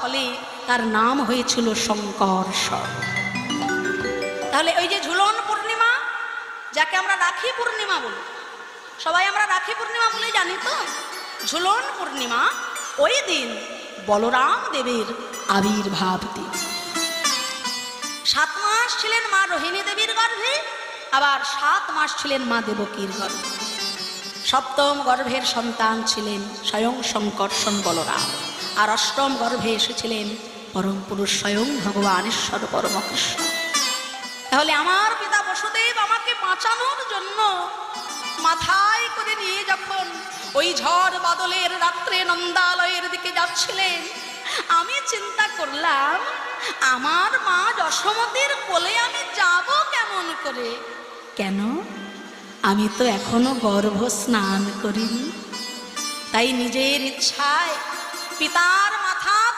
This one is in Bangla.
ফলে তার নাম হয়েছিল শঙ্কর্ষণ। তাহলে ওই যে ঝুলন পূর্ণিমা, যাকে আমরা রাখি পূর্ণিমা বলি, সবাই আমরা রাখি পূর্ণিমা বলে জানি তো। ঝুলন পূর্ণিমা, ওই দিন বলরাম দেবের আবির্ভাব দিন। 7 মাস ছিলেন মা রোহিণী দেবীর গর্ভে, আবার 7 মাস ছিলেন মা দেবকীর গর্ভে। 7ম গর্ভের সন্তান ছিলেন স্বয়ং শঙ্কর্ষণ বলরাম, আর 8ম গর্ভে এসেছিলেন পরম পুরুষ স্বয়ং ভগবান ঈশ্বর পরমকৃষ্ণ। তাহলে আমার পিতা বসুদেব আমাকে বাঁচানোর জন্য মাথায় করে নিয়ে যখন ওই ঝড় বাদলের রাত্রে নন্দালয়ের দিকে যাচ্ছিলেন, আমি চিন্তা করলাম আমার মা যশোমতীর কোলে আমি যাব কেমন করে। কেন? আমি তো এখনো গর্ভ স্নান করিনি। তাই নিজের ইচ্ছায় পিতার মাথা